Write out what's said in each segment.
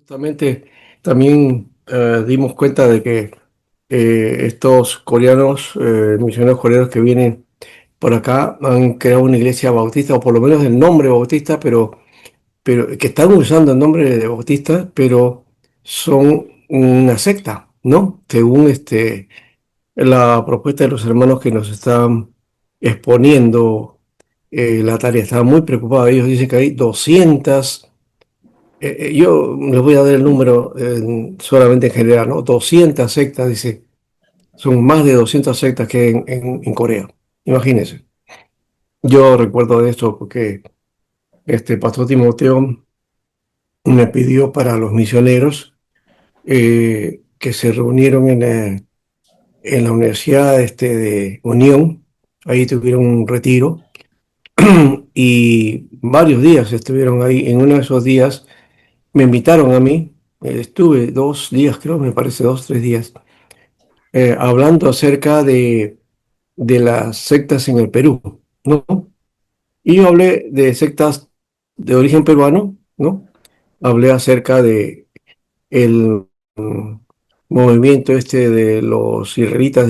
Justamente también dimos cuenta de que estos coreanos, misioneros coreanos que vienen por acá, han creado una iglesia bautista, o por lo menos el nombre bautista, pero que están usando el nombre de bautista, pero son una secta, ¿no? Según la propuesta de los hermanos que nos están exponiendo la tarea. Estaban muy preocupados. Ellos dicen que hay 200. Yo les voy a dar el número solamente en general, ¿no? 200 sectas, dice. Son más de 200 sectas que hay en Corea. Imagínense. Yo recuerdo de esto porque este pastor Timoteo me pidió para los misioneros que se reunieron en la Universidad de Unión. Ahí tuvieron un retiro y varios días estuvieron ahí. En uno de esos días me invitaron a mí. Estuve 2 días, creo, me parece 2, 3 días hablando acerca de las sectas en el Perú, ¿no? Y yo hablé de sectas de origen peruano, ¿no? Hablé acerca de el movimiento de los israelitas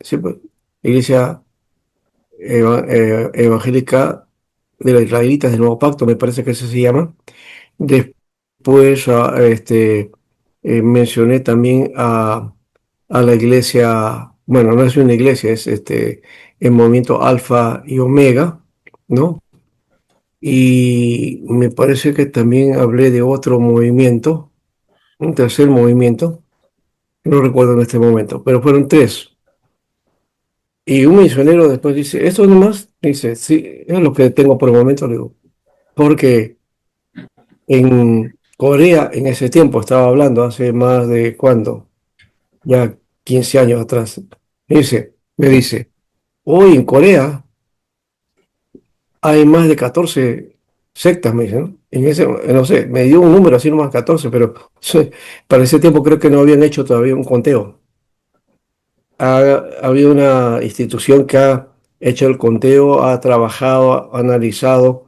sí, pues, Iglesia Evangélica de los Israelitas del Nuevo Pacto, me parece que eso se llama. Después mencioné también a la iglesia, bueno, no es una iglesia, es el movimiento Alfa y Omega, ¿no? Y me parece que también hablé de otro movimiento, un tercer movimiento, no recuerdo en este momento, pero fueron tres. Y un misionero después dice, ¿esto nomás? Dice, sí, es lo que tengo por el momento, le digo, porque en Corea en ese tiempo, estaba hablando hace más de, ¿cuándo? Ya 15 años atrás. Me dice, hoy en Corea hay más de 14 sectas, me dice, ¿no? No sé, me dio un número así nomás 14, pero sí, para ese tiempo creo que no habían hecho todavía un conteo. Ha habido una institución que ha hecho el conteo, ha trabajado, ha analizado,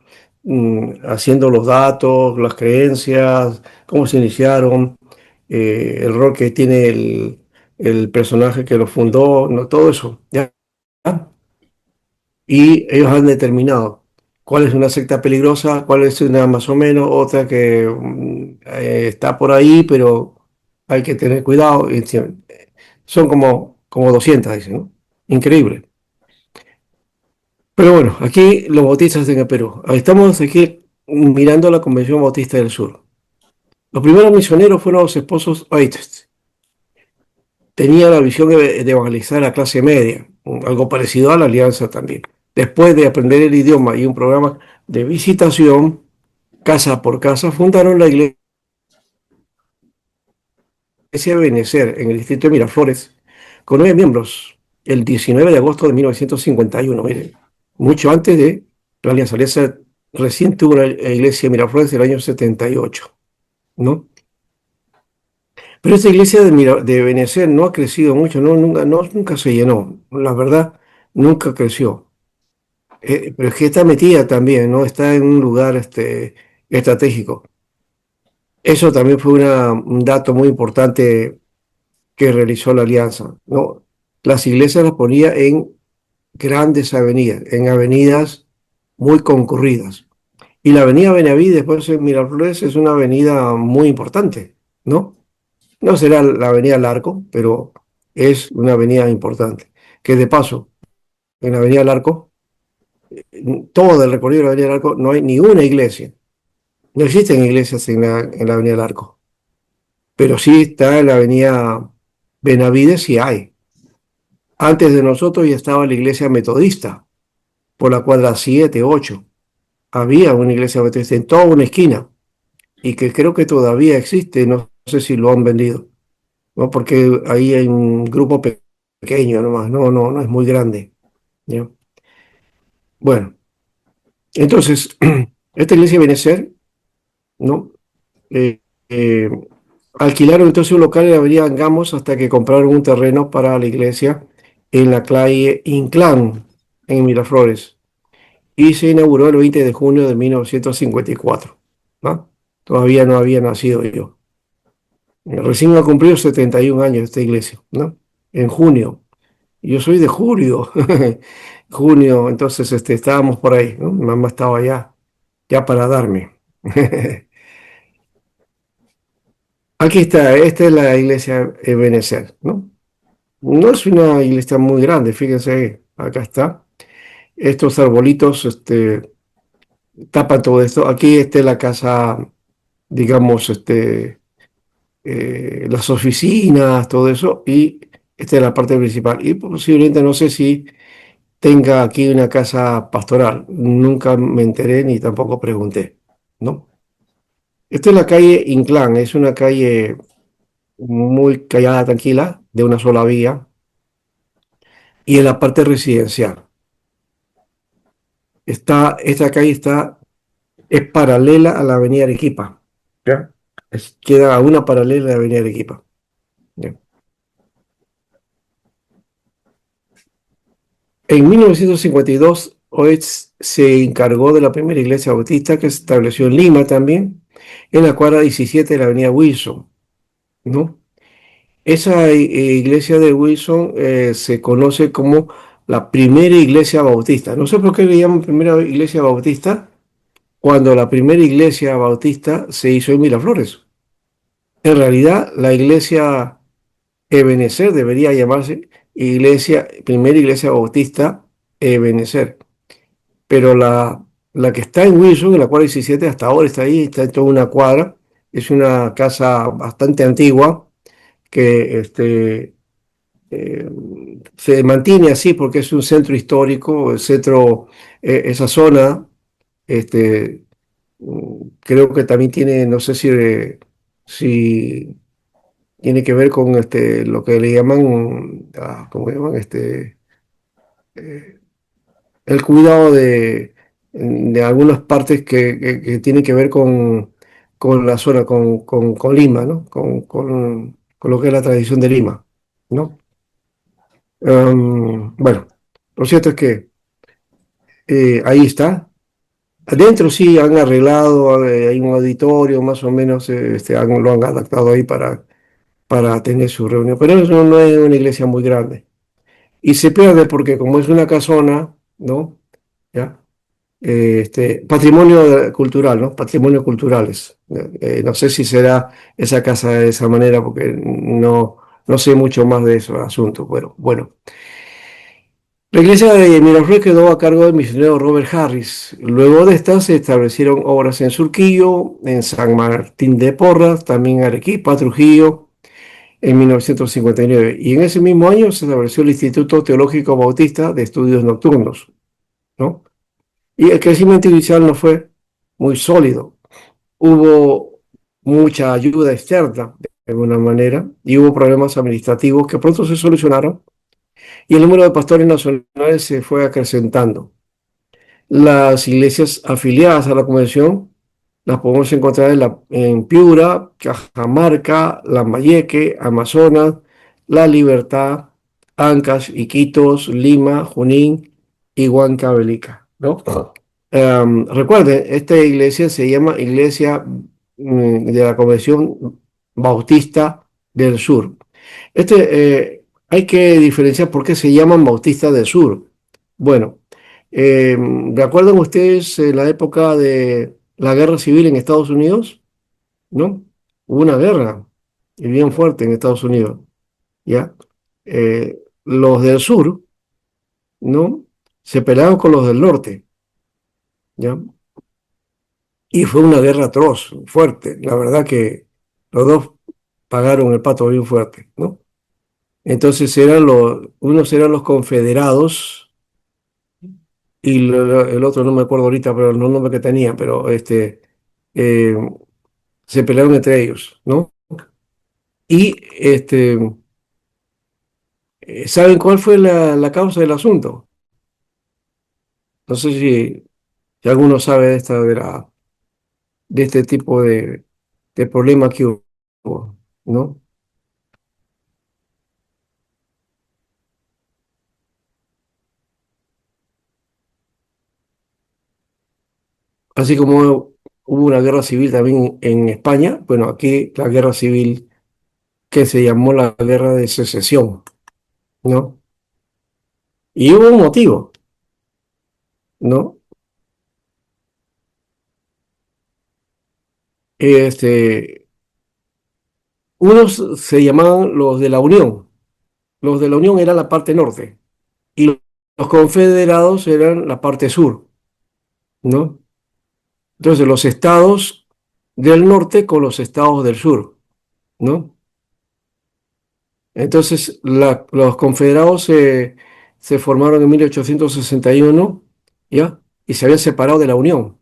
haciendo los datos, las creencias, cómo se iniciaron, el rol que tiene el personaje que lo fundó, ¿no? Todo eso, ¿ya? Y ellos han determinado cuál es una secta peligrosa, cuál es una más o menos, otra que está por ahí, pero hay que tener cuidado. Son como 200, dicen, ¿no? Increíble. Pero bueno, aquí los bautistas en el Perú. Estamos aquí mirando la Convención Bautista del Sur. Los primeros misioneros fueron los esposos Oates. Tenía la visión de evangelizar a la clase media, algo parecido a la Alianza también. Después de aprender el idioma y un programa de visitación, casa por casa, fundaron la iglesia de Benecer en el distrito de Miraflores, con 9 miembros, el 19 de agosto de 1951. Mire, mucho antes de la Alianza. Alianza recién tuvo una iglesia de Miraflores del año 78, ¿no? Pero esta iglesia de Benecer no ha crecido mucho, no, nunca se llenó, la verdad, nunca creció. Pero es que está metida también, ¿no? Está en un lugar estratégico. Eso también fue un dato muy importante que realizó la alianza, ¿no? Las iglesias las ponía en grandes avenidas, en avenidas muy concurridas. Y la avenida Benavides, después en Miraflores, es una avenida muy importante, ¿no? No será la avenida Larco, pero es una avenida importante. Que de paso, en la avenida Larco, todo el recorrido de la avenida Larco, no hay ni una iglesia. No existen iglesias en la avenida Larco, pero sí está en la avenida Benavides y hay. Antes de nosotros ya estaba la iglesia metodista, por la cuadra 7, 8. Había una iglesia metodista en toda una esquina y que creo que todavía existe, no sé si lo han vendido, ¿no? Porque ahí hay un grupo pequeño nomás, no es muy grande, ¿ya? Bueno, entonces, esta iglesia viene a ser, ¿no? Eh, eh, Alquilaron entonces un local en la avenida Angamos hasta que compraron un terreno para la iglesia en la calle Inclán, en Miraflores, y se inauguró el 20 de junio de 1954, ¿no? todavía no había nacido yo. Recién ha cumplido 71 años esta iglesia, ¿no? En junio. Yo soy de julio, junio, entonces estábamos por ahí, ¿no? Mi mamá estaba ya para darme. Aquí está, esta es la iglesia Ebenezer, ¿no? No es una iglesia muy grande, fíjense, acá está. Estos arbolitos tapan todo esto. Aquí está la casa, digamos, las oficinas, todo eso, y esta es la parte principal. Y posiblemente no sé si tenga aquí una casa pastoral. Nunca me enteré ni tampoco pregunté, ¿no? Esta es la calle Inclán, es una calle muy callada, tranquila, de una sola vía, y en la parte residencial. Esta calle es paralela a la avenida Arequipa, ¿ya? Queda a una paralela a la avenida Arequipa. ¿Ya? En 1952, Oetz se encargó de la primera iglesia bautista que se estableció en Lima también, en la cuadra 17 de la avenida Wilson, ¿no? Esa iglesia de Wilson se conoce como la primera iglesia bautista. No sé por qué le llaman primera iglesia bautista cuando la primera iglesia bautista se hizo en Miraflores. En realidad, la iglesia Ebenezer debería llamarse primera iglesia bautista Ebenezer. Pero la que está en Wilson, en la cuadra 17, hasta ahora está ahí, está en toda una cuadra. Es una casa bastante antigua que eh, se mantiene así porque es un centro histórico, el centro, esa zona, este, creo que también tiene, no sé si tiene que ver con lo que le llaman, ¿cómo llaman? Eh, el cuidado de algunas partes que tienen que ver con la zona, con Lima, ¿no? Con lo que es la tradición de Lima, ¿no? Bueno, lo cierto es que ahí está. Adentro sí han arreglado, hay un auditorio más o menos, lo han adaptado ahí para tener su reunión, pero eso no es una iglesia muy grande. Y se pierde porque como es una casona, ¿no? ¿Ya? Patrimonio cultural, ¿no? Patrimonios culturales. No sé si será esa casa de esa manera porque no sé mucho más de esos asuntos. Bueno. La iglesia de Miraflores quedó a cargo del misionero Robert Harris. Luego de esta se establecieron obras en Surquillo, en San Martín de Porras, también en Arequipa, Trujillo, en 1959. Y en ese mismo año se estableció el Instituto Teológico Bautista de Estudios Nocturnos, ¿no? Y el crecimiento inicial no fue muy sólido. Hubo mucha ayuda externa, de alguna manera, y hubo problemas administrativos que pronto se solucionaron, y el número de pastores nacionales se fue acrecentando. Las iglesias afiliadas a la convención las podemos encontrar en Piura, Cajamarca, Lambayeque, Amazonas, La Libertad, Ancash, Iquitos, Lima, Junín y Huancavelica, ¿no? Recuerden, esta iglesia se llama Iglesia de la Convención Bautista del Sur. Hay que diferenciar por qué se llaman Bautistas del Sur. Bueno, ¿recuerdan ustedes la época de la guerra civil en Estados Unidos? ¿No? Hubo una guerra y bien fuerte en Estados Unidos, ¿ya? Los del sur, ¿no? Se pelearon con los del norte, ¿ya? Y fue una guerra atroz, fuerte. La verdad que los dos pagaron el pato bien fuerte, ¿no? Entonces unos eran los confederados y el otro no me acuerdo ahorita, pero no el nombre que tenía, pero eh, se pelearon entre ellos, ¿no? Y ¿saben cuál fue la causa del asunto? No sé si alguno sabe de este tipo de problema que hubo, ¿no? Así como hubo una guerra civil también en España. Bueno, aquí la guerra civil que se llamó la Guerra de Secesión, ¿no? Y hubo un motivo, ¿no? Este, unos se llamaban los de la Unión. Los de la Unión eran la parte norte y los confederados eran la parte sur, ¿no? Entonces, los estados del norte con los estados del sur, ¿no? Entonces, los confederados se formaron en 1861, ¿ya? Y se habían separado de la Unión.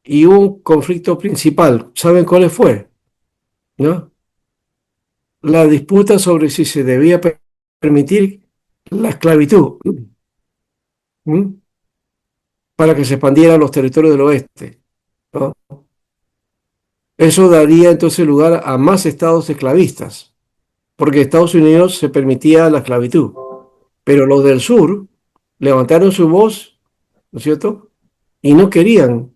Y hubo un conflicto principal. ¿Saben cuál fue? ¿No? La disputa sobre si se debía permitir la esclavitud, ¿m? Para que se expandieran los territorios del oeste, ¿no? Eso daría entonces lugar a más estados esclavistas, porque Estados Unidos se permitía la esclavitud, pero los del sur levantaron su voz, ¿no es cierto? Y no querían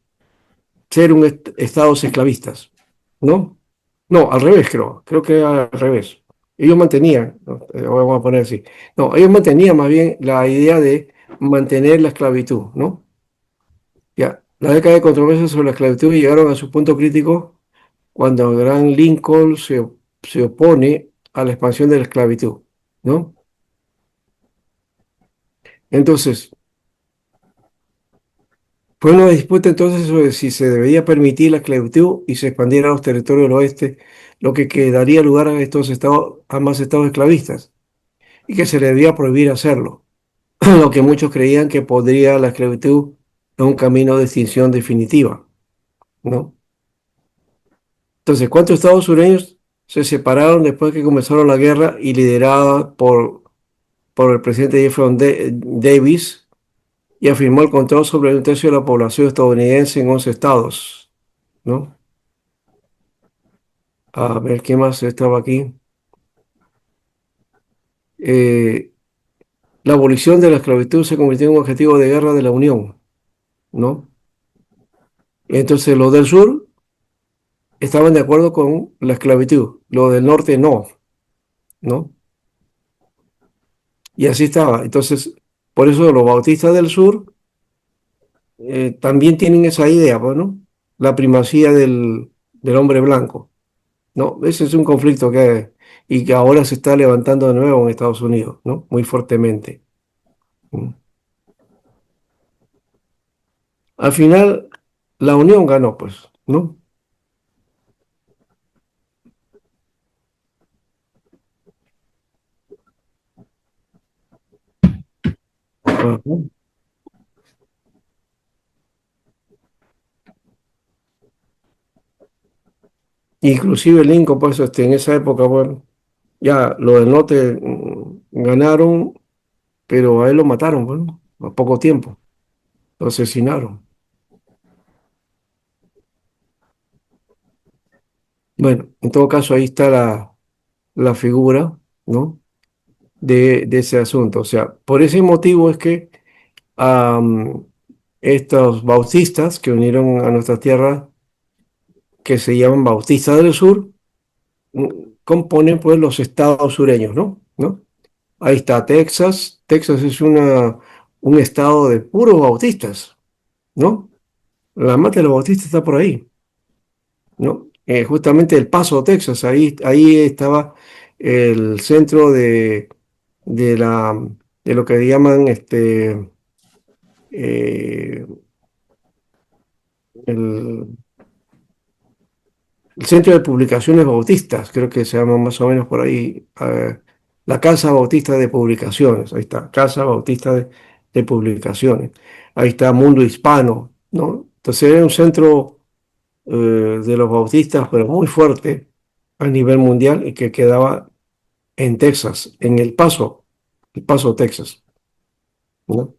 ser estados esclavistas, ¿no? No, al revés, creo que al revés. Ellos mantenían, ¿no? Vamos a poner así, no, ellos mantenían más bien la idea de mantener la esclavitud, ¿no? Ya, la década de controversia sobre la esclavitud llegaron a su punto crítico cuando Abraham Lincoln se opone a la expansión de la esclavitud, ¿no? Entonces, fue una disputa entonces sobre si se debería permitir la esclavitud y se expandiera a los territorios del oeste, lo que daría lugar a estos estados, a más estados esclavistas, y que se le debía prohibir hacerlo, lo que muchos creían que podría la esclavitud en un camino de extinción definitiva, ¿no? Entonces, ¿cuántos estados sureños se separaron después que comenzaron la guerra y liderada por el presidente Jefferson Davis y afirmó el control sobre un tercio de la población estadounidense en 11 estados, ¿no? A ver, ¿qué más estaba aquí? Eh, la abolición de la esclavitud se convirtió en un objetivo de guerra de la Unión, ¿no? Entonces, los del sur estaban de acuerdo con la esclavitud, los del norte no, ¿no? Y así estaba. Entonces, por eso los bautistas del sur también tienen esa idea, pues, ¿no? La primacía del hombre blanco, ¿no? Ese es un conflicto y que ahora se está levantando de nuevo en Estados Unidos, ¿no? Muy fuertemente. ¿Mm? Al final, la Unión ganó, pues, ¿no? Ajá. Inclusive Lincoln, pues, en esa época, bueno, ya los del norte ganaron, pero a él lo mataron, bueno, a poco tiempo, lo asesinaron. Bueno, en todo caso, ahí está la figura, ¿no? De ese asunto. O sea, por ese motivo es que am, estos bautistas que unieron a nuestra tierra, que se llaman Bautistas del Sur, mm, componen pues los estados sureños, ¿no? Ahí está Texas. Texas es un estado de puros bautistas, ¿no? La mata de los bautistas está por ahí, ¿no? Justamente El Paso, Texas, ahí estaba el centro de la, de lo que llaman eh, el, el Centro de Publicaciones Bautistas, creo que se llama más o menos por ahí, la Casa Bautista de Publicaciones, ahí está, Casa Bautista de Publicaciones, ahí está Mundo Hispano, ¿no? Entonces era un centro de los bautistas, pero muy fuerte a nivel mundial y que quedaba en Texas, en El Paso, Texas, ¿no?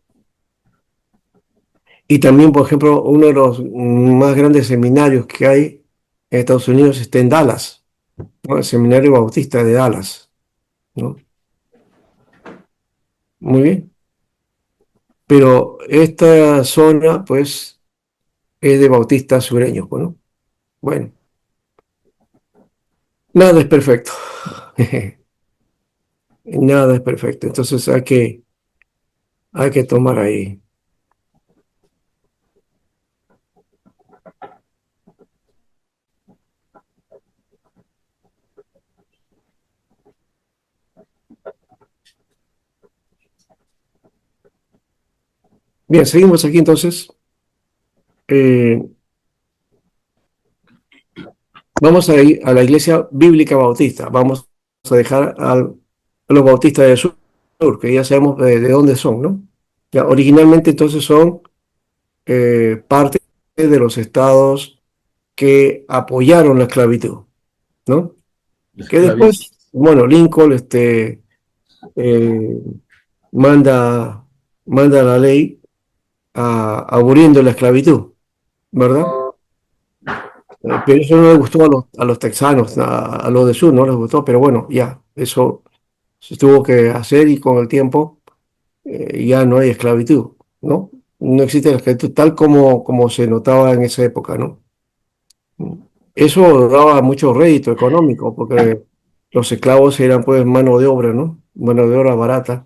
Y también, por ejemplo, uno de los más grandes seminarios que hay en Estados Unidos está en Dallas, ¿no? El Seminario Bautista de Dallas, ¿no? Muy bien. Pero esta zona, pues, es de bautistas sureños, bueno, bueno, nada es perfecto, nada es perfecto, entonces hay que tomar ahí. Bien, seguimos aquí entonces. Eh, Vamos a ir a la Iglesia Bíblica Bautista, vamos a dejar a los bautistas del sur, que ya sabemos de dónde son, ¿no? Ya, originalmente entonces son parte de los estados que apoyaron la esclavitud, ¿no? Que Esclavitud. después, bueno, Lincoln eh, manda, manda la ley aboliendo la esclavitud, ¿verdad? Pero eso no le gustó a los texanos, a los de sur no les gustó, pero bueno, ya, eso se tuvo que hacer y con el tiempo ya no hay esclavitud, ¿no? No existe la esclavitud tal como se notaba en esa época, ¿no? Eso daba mucho rédito económico porque los esclavos eran pues mano de obra, ¿no? Mano de obra barata,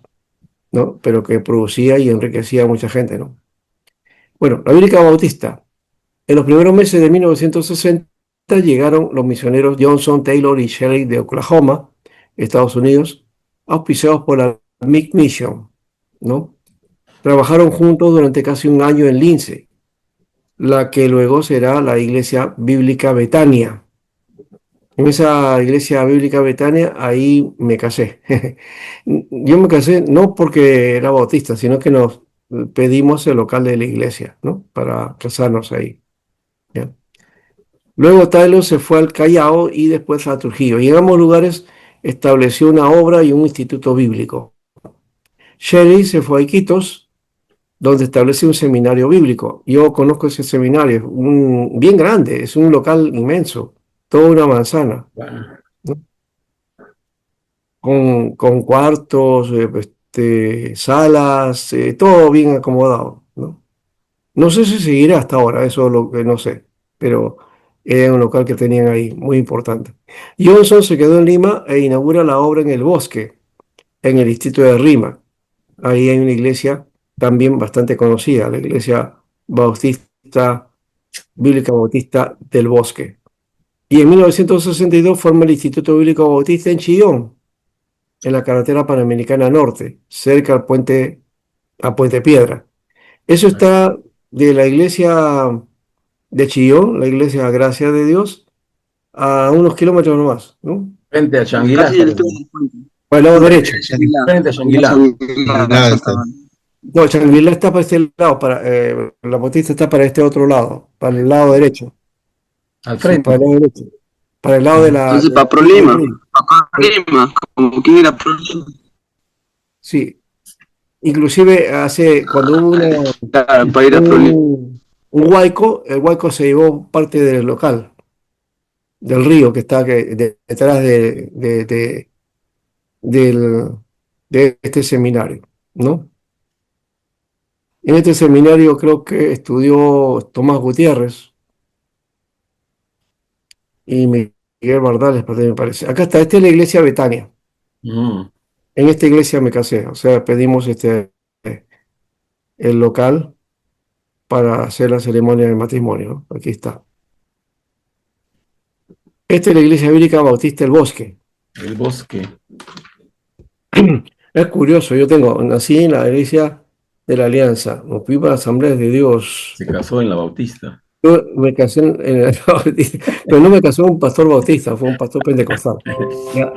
¿no? Pero que producía y enriquecía a mucha gente, ¿no? Bueno, la Bíblica Bautista. En los primeros meses de 1960 llegaron los misioneros Johnson, Taylor y Shelley de Oklahoma, Estados Unidos, auspiciados por la Mic Mission, ¿no? Trabajaron juntos durante casi un año en Lince, la que luego será la Iglesia Bíblica Betania. En esa Iglesia Bíblica Betania, ahí me casé. Yo me casé no porque era bautista, sino que nos pedimos el local de la iglesia, ¿no? Para casarnos ahí. ¿Ya? Luego Taylor se fue al Callao y después a Trujillo. Y en ambos lugares estableció una obra y un instituto bíblico. Shelley se fue a Iquitos, donde establece un seminario bíblico. Yo conozco ese seminario, es bien grande, es un local inmenso, toda una manzana, Bueno, ¿no? Con cuartos, salas, todo bien acomodado, ¿no? No sé si seguirá hasta ahora, eso es lo que no sé, pero era un local que tenían ahí, muy importante. Johnson se quedó en Lima e inaugura la obra en El Bosque, en el distrito de Rima. Ahí hay una iglesia también bastante conocida, la iglesia Bautista, Bíblica Bautista del Bosque. Y en 1962 forma el Instituto Bíblico Bautista en Chillón, en la carretera Panamericana Norte, cerca a Puente Piedra. Eso está de la iglesia de Chillón, la iglesia Gracia de Dios, a unos kilómetros nomás, ¿no? frente a Changuilá, Casi está el pues. estudio del puente. Para el lado Frente derecho. a Shangri-La. Frente a Frente a Changuilá. Shangri-La, Nada, está. exactamente. No, Changuilá está para este lado, la Bautista está para este otro lado, para el lado derecho. Al Sí, para el frente. lado derecho. Para el lado de Ujú. la, Entonces, de la para del Prolima. río. Para Prolima. Como quien era Prolima. Sí, inclusive cuando hubo Claro, para ir a Prolima. un huaico, el huaico se llevó parte del local, del río que está detrás del- de este seminario, ¿no? En este seminario creo que estudió Tomás Gutiérrez y Miguel Bardales, me parece. Acá está, esta es la iglesia Betania. Mm. En esta iglesia me casé, o sea, pedimos el local para hacer la ceremonia de matrimonio, ¿no? Aquí está. Esta es la iglesia bíblica Bautista del Bosque. El bosque. Es curioso, nací en la iglesia de la Alianza, me fui para Asambleas de Dios. Se casó en la Bautista. Yo me casé pero no me casó un pastor bautista, fue un pastor pentecostal. ¿Ya?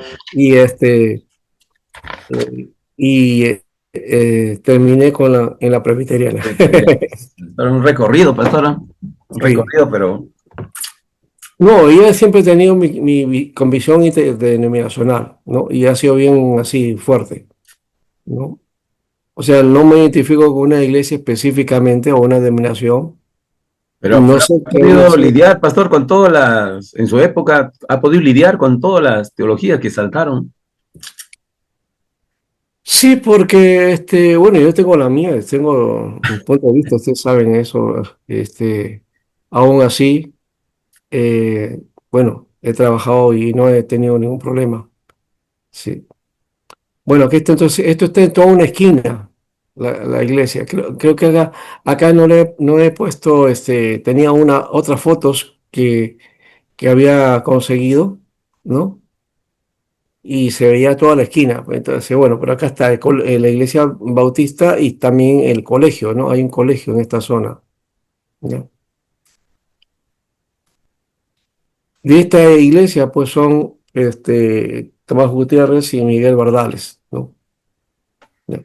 Y terminé en la presbiteriana. Presbiteriano. Pero un recorrido, pastora. Un Sí. recorrido, pero No, yo siempre he tenido mi convicción denominacional, ¿no? Y ha sido bien así fuerte, ¿no? O sea, no me identifico con una iglesia específicamente o una denominación. No pero sé ha qué, no podido sé. lidiar, pastor, con todas las, en su época, ha podido lidiar con todas las teologías que saltaron. Sí, porque, bueno, yo tengo la mía, tengo un punto de vista, ustedes saben eso, Aún así, bueno, he trabajado y no he tenido ningún problema. Sí. Bueno, aquí está, entonces, esto está en toda una esquina, la iglesia. Creo que acá no he puesto, tenía otras fotos que había conseguido, ¿no? Y se veía toda la esquina. Entonces, bueno, pero acá está la iglesia bautista y también el colegio, ¿no? Hay un colegio en esta zona, ¿ya? De esta iglesia, pues son Tomás Gutiérrez y Miguel Bardales, ¿no? ¿Ya?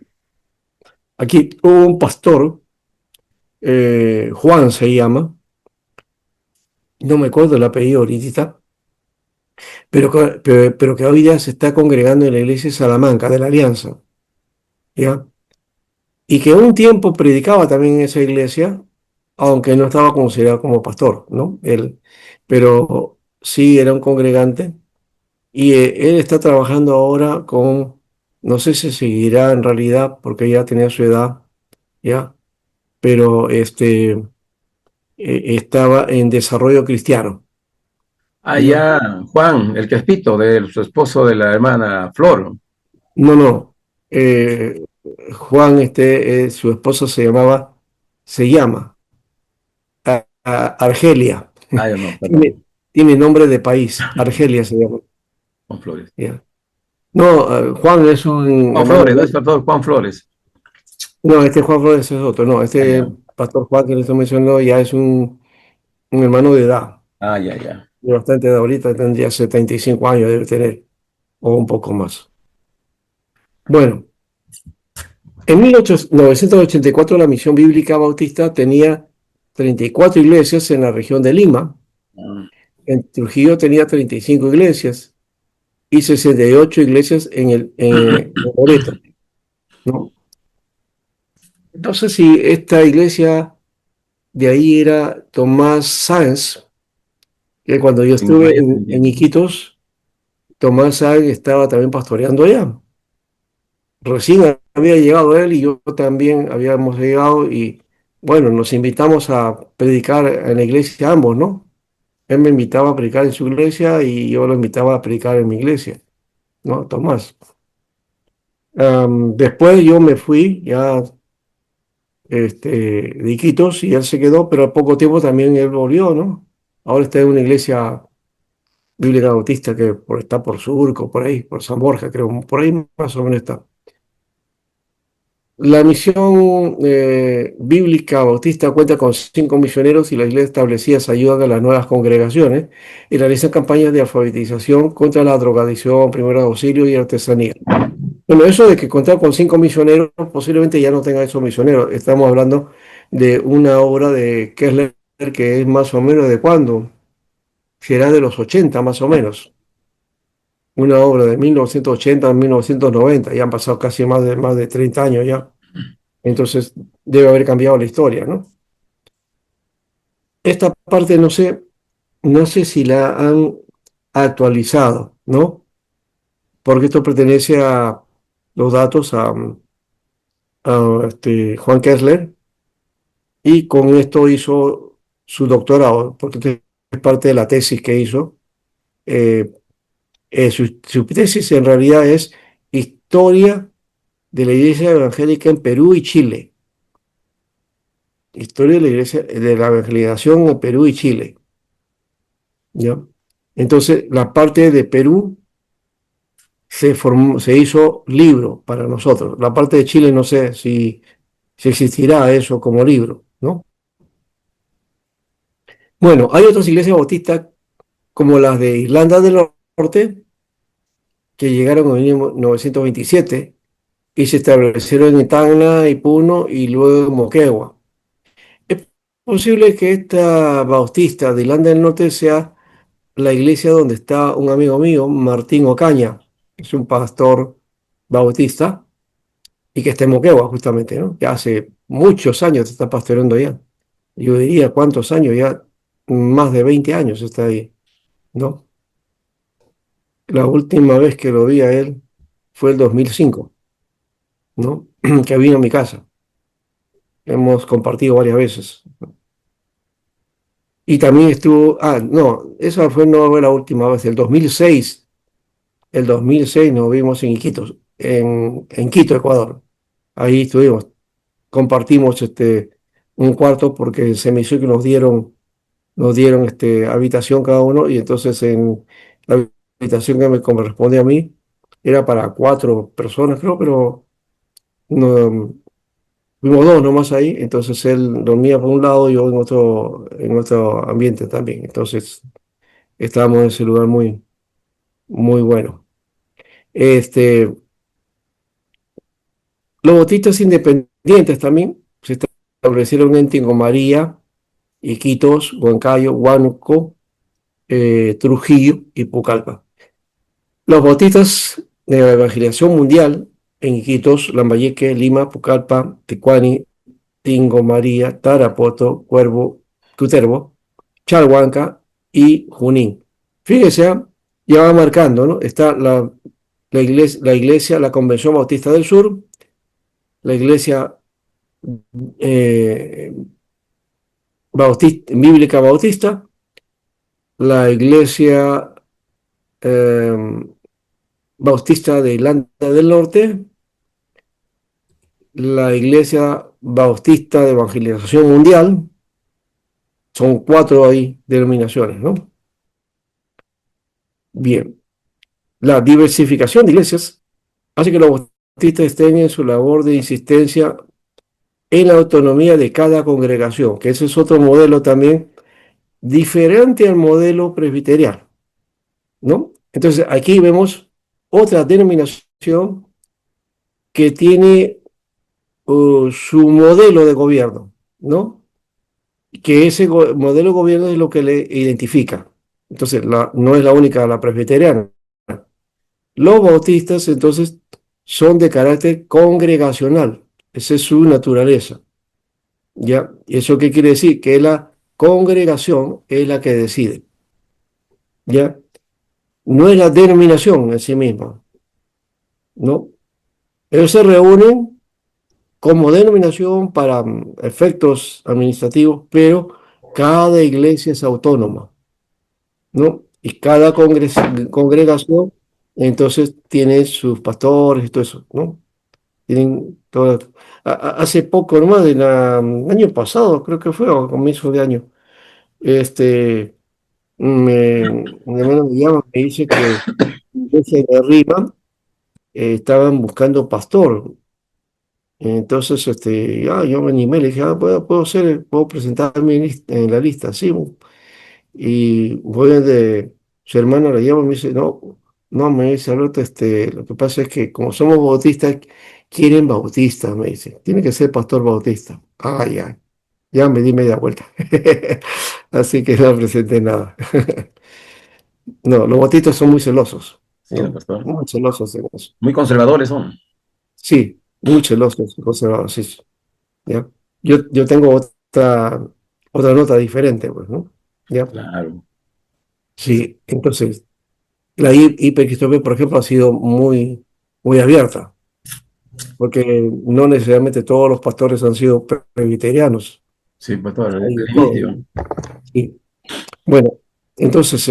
Aquí hubo un pastor, Juan se llama, no me acuerdo el apellido ahorita, pero que hoy día se está congregando en la iglesia de Salamanca, de la Alianza, ¿ya? Y que un tiempo predicaba también en esa iglesia, aunque no estaba considerado como pastor, ¿no? Pero sí era un congregante y él está trabajando ahora no sé si seguirá en realidad, porque ya tenía su edad, ¿ya? Pero estaba en desarrollo cristiano, Ah, ¿ya? ya, Juan, el Crespito, de su esposo de la hermana Flor. No, no. eh, Juan, su esposa se llama Argelia. Ah, ya no, Tiene, perdón, tiene nombre de país, Argelia se llama. Juan Flores. ¿Ya? No, Juan es un Juan hermano Flores, no de... es perdón, Juan Flores. No, este Juan Flores es otro, no, Ah, ya, este pastor Juan que le estoy mencionando ya es un hermano de edad, ah, ya, ya. de bastante edad, ahorita tendría 75 años, debe tener, o un poco más. Bueno, en 1984 la Misión Bíblica Bautista tenía 34 iglesias en la región de Lima, Ah, en Trujillo tenía 35 iglesias y 68 iglesias en Loreto, ¿no? Entonces, si esta iglesia de ahí era Tomás Sáenz, que cuando yo estuve ya te en entiendo. Iquitos, Tomás Sáenz estaba también pastoreando allá. Recién había llegado él y yo también habíamos llegado y bueno, nos invitamos a predicar en la iglesia ambos, ¿no? Él me invitaba a predicar en su iglesia y yo lo invitaba a predicar en mi iglesia, ¿no? Tomás. Después yo me fui ya de Iquitos y él se quedó, pero al poco tiempo también él volvió, ¿no? Ahora está en una iglesia bíblica bautista está por Surco, por ahí, por San Borja, creo, por ahí más o menos está. La misión bíblica bautista cuenta con 5 misioneros y las iglesias establecidas ayudan a las nuevas congregaciones y realizan campañas de alfabetización contra la drogadicción, primeros auxilios y artesanía. Bueno, eso de que contar con 5 misioneros, posiblemente ya no tenga esos misioneros. Estamos hablando de una obra de Kessler que es más o menos de cuándo, será de los 80 más o menos. Una obra de 1980 a 1990, ya han pasado casi más de 30 años ya. Entonces debe haber cambiado la historia, ¿no? Esta parte no sé si la han actualizado, ¿no? Porque esto pertenece a los datos a Juan Kessler y con esto hizo su doctorado, porque esto es parte de la tesis que hizo. Eh, su tesis en realidad es Historia de la Iglesia Evangélica en Perú y Chile. Historia de la Iglesia, de la evangelización en Perú y Chile. ¿Ya? Entonces, la parte de Perú se hizo libro para nosotros. La parte de Chile no sé si existirá eso como libro, ¿no? Bueno, hay otras iglesias bautistas como las de Irlanda del Norte, que llegaron en 1927 y se establecieron en Tacna y Puno y luego en Moquegua. Es posible que esta bautista de Irlanda del Norte sea la iglesia donde está un amigo mío, Martín Ocaña, que es un pastor bautista y que está en Moquegua justamente, ¿no? Que hace muchos años está pastoreando allá. Yo diría, ¿cuántos años? Ya más de 20 años está ahí, ¿no? La última vez que lo vi a él fue el 2005, ¿no? Que vino a mi casa. Hemos compartido varias veces. Y también estuvo, no, esa fue no fue la última vez, el 2006 nos vimos en Iquitos, en Quito, Ecuador. Ahí estuvimos, compartimos un cuarto porque se me hizo que nos dieron habitación cada uno y entonces en la habitación que me corresponde a mí era para 4 personas, creo, pero no, fuimos dos nomás ahí, entonces él dormía por un lado y yo en otro ambiente también. Entonces estábamos en ese lugar muy, muy bueno. Este, los botistas independientes también se establecieron en Tingo María, Iquitos, Huancayo, Huánuco, Trujillo y Pucallpa. Los bautistas de la evangelización mundial en Iquitos, Lambayeque, Lima, Pucallpa, Tecuani, Tingo, María, Tarapoto, Cuervo, Cutervo, Chalhuanca y Junín. Fíjese, ya va marcando, ¿no? Está la Convención Bautista del Sur, la iglesia eh, bíblica bautista, la iglesia eh, bautista de Irlanda del Norte, la Iglesia Bautista de Evangelización Mundial, son 4 ahí denominaciones, ¿no? Bien, la diversificación de iglesias hace que los bautistas estén en su labor de insistencia en la autonomía de cada congregación, que ese es otro modelo también diferente al modelo presbiteriano, ¿no? Entonces aquí vemos otra denominación que tiene su modelo de gobierno, ¿no? Que ese modelo de gobierno es lo que le identifica. Entonces, no es la única, la presbiteriana. Los bautistas, entonces, son de carácter congregacional. Esa es su naturaleza. ¿Ya? ¿Y eso qué quiere decir? Que la congregación es la que decide. ¿Ya? No es la denominación en sí misma. ¿No? Ellos se reúnen como denominación para efectos administrativos, pero cada iglesia es autónoma, ¿no? Y cada congregación, entonces, tiene sus pastores y todo eso, ¿no? Tienen todo. Hace poco, nomás, el año pasado, creo que fue, o a comienzo de año, este, mi hermano me llama, me dice que en la iglesia de arriba estaban buscando pastor. Entonces, yo me animé, le dije, puedo presentarme en la lista, sí. Y voy de su hermano, le llamo y me dice, no, no, me dice, Alberto, lo que pasa es que como somos bautistas, quieren bautistas, me dice, tiene que ser pastor bautista. Ya me di media vuelta. Así que no presenté nada. No, los bautistas son muy celosos, Sí, ¿no? pastor. Muy celosos en eso. Muy conservadores son. Sí, muy celosos, conservadores, sí. ¿Ya? Yo tengo otra nota diferente, pues, ¿no? ¿Ya? Claro. Sí, entonces, la hipercristopía, por ejemplo, ha sido muy, muy abierta, porque no necesariamente todos los pastores han sido presbiterianos. Sí, pastor, Hay el de todo, inicio. ¿no? Sí. Bueno, entonces,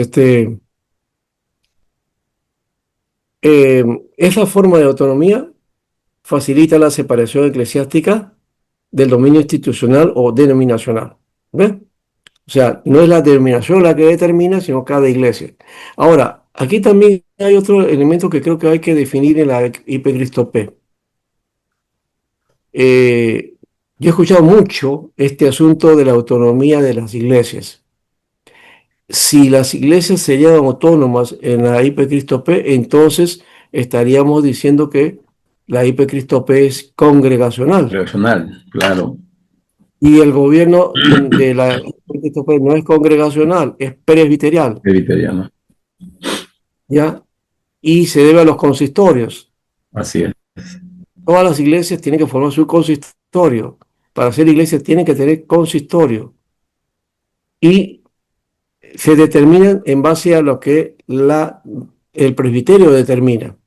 eh, esa forma de autonomía facilita la separación eclesiástica del dominio institucional o denominacional. ¿Ves? O sea, no es la denominación la que determina, sino cada iglesia. Ahora, aquí también hay otro elemento que creo que hay que definir en la hipercristopé. Yo he escuchado mucho este asunto de la autonomía de las iglesias. Si las iglesias serían autónomas en la hipercristopé, entonces estaríamos diciendo que la hipercristopé es congregacional. Regional, claro. Y el gobierno de la hipercristopé no es congregacional, es presbiterial, Presbiteriano. ¿ya? Y se debe a los consistorios. Así es. Todas las iglesias tienen que formar su consistorio. Para ser iglesias tienen que tener consistorio. Y se determinan en base a lo que el presbiterio determina.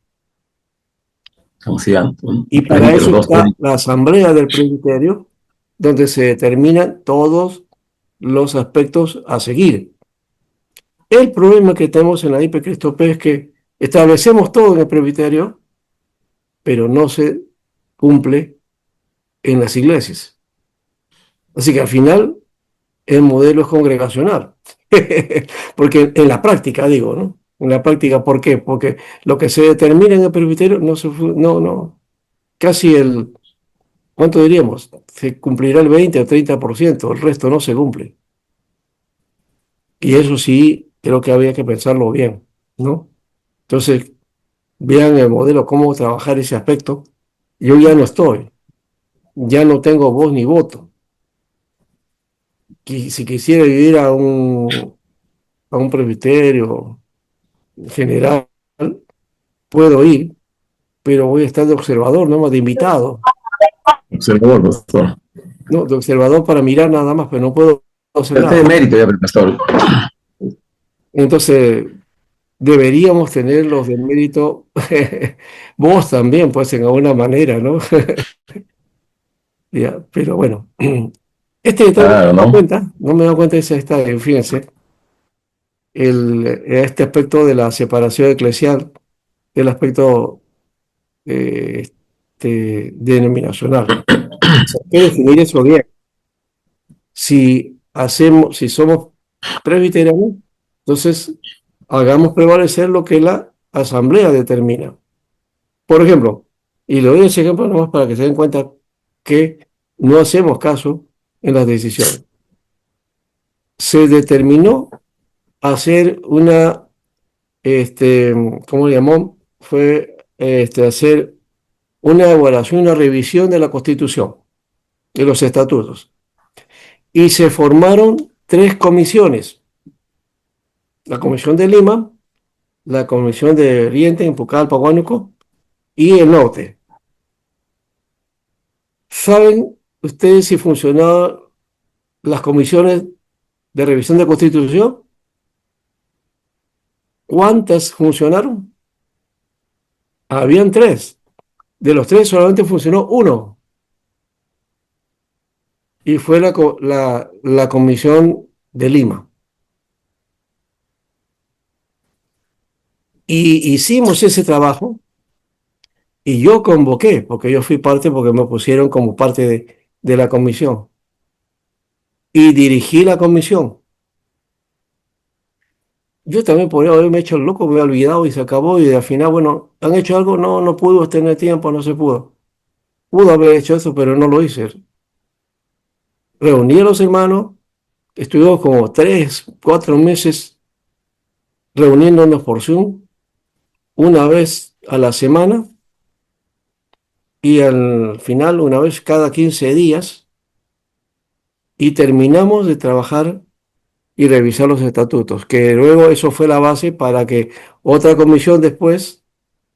Y para Permite los eso dos está pueden. la asamblea del presbiterio, donde se determinan todos los aspectos a seguir. El problema que tenemos en la IPCRISTOP es que establecemos todo en el presbiterio, pero no se cumple en las iglesias. Así que al final el modelo es congregacional. Porque en la práctica, digo, ¿no? En la práctica, ¿por qué? Porque lo que se determina en el presbiterio no, casi ¿cuánto diríamos? Se cumplirá el 20 o 30%, el resto no se cumple. Y eso sí, creo que había que pensarlo bien, ¿no? Entonces, vean el modelo, cómo trabajar ese aspecto. Yo ya no estoy, ya no tengo voz ni voto. Si quisiera vivir a un presbiterio general, puedo ir, pero voy a estar de observador, no más de invitado, Observador, pastor. ¿no? De observador para mirar nada más, pero no puedo hacer Usted de nada. mérito ya, pastor. Entonces, deberíamos tener los de mérito, vos también, pues en alguna manera, ¿no? Ya, pero bueno, este detalle Claro, ¿no? no me he dado cuenta de ese detalle, fíjense, este aspecto de la separación eclesial, el aspecto denominacional. Hay que definir eso bien. Si somos presbiterianos, entonces hagamos prevalecer lo que la asamblea determina. Por ejemplo, y le doy ese ejemplo nomás para que se den cuenta que no hacemos caso en las decisiones. Se determinó hacer ¿cómo le llamó? Fue hacer una evaluación, una revisión de la Constitución, de los estatutos. Y se formaron 3 comisiones. La Comisión de Lima, la Comisión de Oriente, en Pucallpa, Huánuco, y el Norte. ¿Saben ustedes si funcionaban las comisiones de revisión de Constitución? ¿Cuántas funcionaron? Habían 3. De los 3 solamente funcionó uno. Y fue la Comisión de Lima. Y hicimos ese trabajo y yo convoqué, porque yo fui parte, porque me pusieron como parte de la comisión. Y dirigí la comisión. Yo también podría haberme hecho el loco, me he olvidado y se acabó. Y al final, bueno, ¿han hecho algo? No, no pudo tener tiempo, no se pudo. Pudo haber hecho eso, pero no lo hice. Reuní a los hermanos, estuvimos como 3, 4 meses reuniéndonos por Zoom, una vez a la semana y al final una vez cada 15 días, y terminamos de trabajar y revisar los estatutos, que luego eso fue la base para que otra comisión después,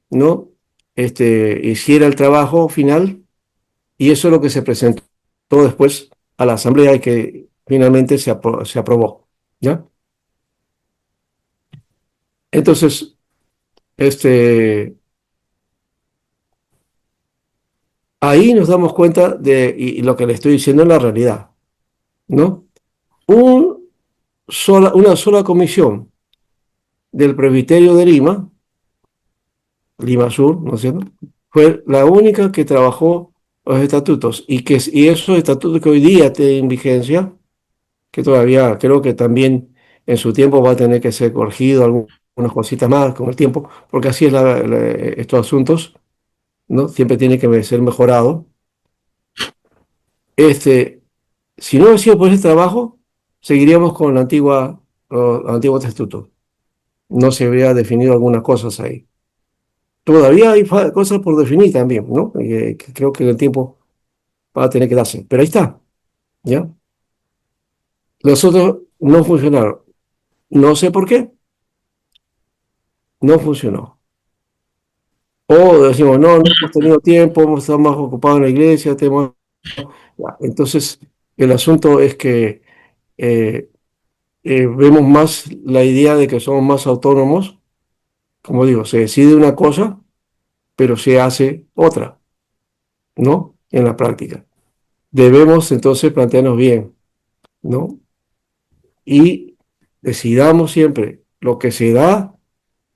¿no? Hiciera el trabajo final, y eso es lo que se presentó después a la asamblea y que finalmente se aprobó, ¿ya? Entonces, ahí nos damos cuenta y lo que le estoy diciendo es la realidad, ¿no? Una sola comisión del Presbiterio de Lima, Lima Sur, ¿no es cierto? Fue la única que trabajó los estatutos y esos estatutos que hoy día tienen vigencia, que todavía creo que también en su tiempo va a tener que ser corregido algunas cositas más con el tiempo, porque así es estos asuntos, ¿no? Siempre tiene que ser mejorado. Si no hubiera sido por ese trabajo, seguiríamos con los antiguos estatutos. No se habría definido algunas cosas ahí. Todavía hay cosas por definir también, ¿no? Que creo que el tiempo va a tener que darse. Pero ahí está, ¿ya? Los otros no funcionaron. No sé por qué, no funcionó. O decimos, no, no hemos tenido tiempo, hemos estado más ocupados en la iglesia, Ya. Entonces, el asunto es que eh, vemos más la idea de que somos más autónomos. Como digo, se decide una cosa, pero se hace otra, ¿no? En la práctica. Debemos entonces plantearnos bien, ¿no? y decidamos siempre lo que se da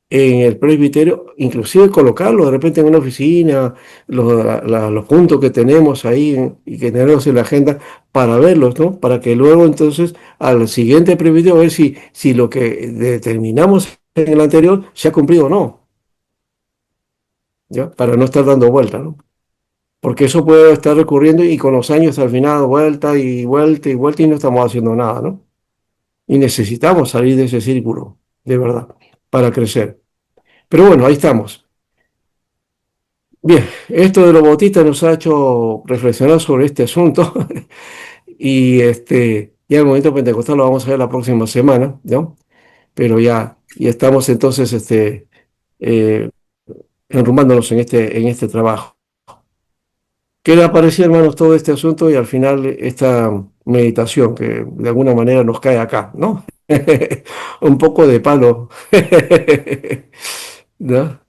en el presbiterio, inclusive colocarlo de repente en una oficina, los puntos que tenemos ahí y que tenemos en la agenda para verlos, ¿no? Para que luego entonces al siguiente presbiterio ver si lo que determinamos en el anterior se ha cumplido o no, ¿ya? Para no estar dando vueltas, ¿no? Porque eso puede estar recurriendo y con los años al final vuelta y vuelta y vuelta y no estamos haciendo nada, ¿no? Y necesitamos salir de ese círculo, de verdad, para crecer. Pero bueno, ahí estamos. Bien, esto de los bautistas nos ha hecho reflexionar sobre este asunto y ya el movimiento pentecostal lo vamos a ver la próxima semana, ¿no? Pero ya estamos entonces eh, enrumbándonos en este trabajo. ¿Qué le pareció, hermanos, todo este asunto y al final esta meditación que de alguna manera nos cae acá, ¿no? Un poco de palo, ¿no?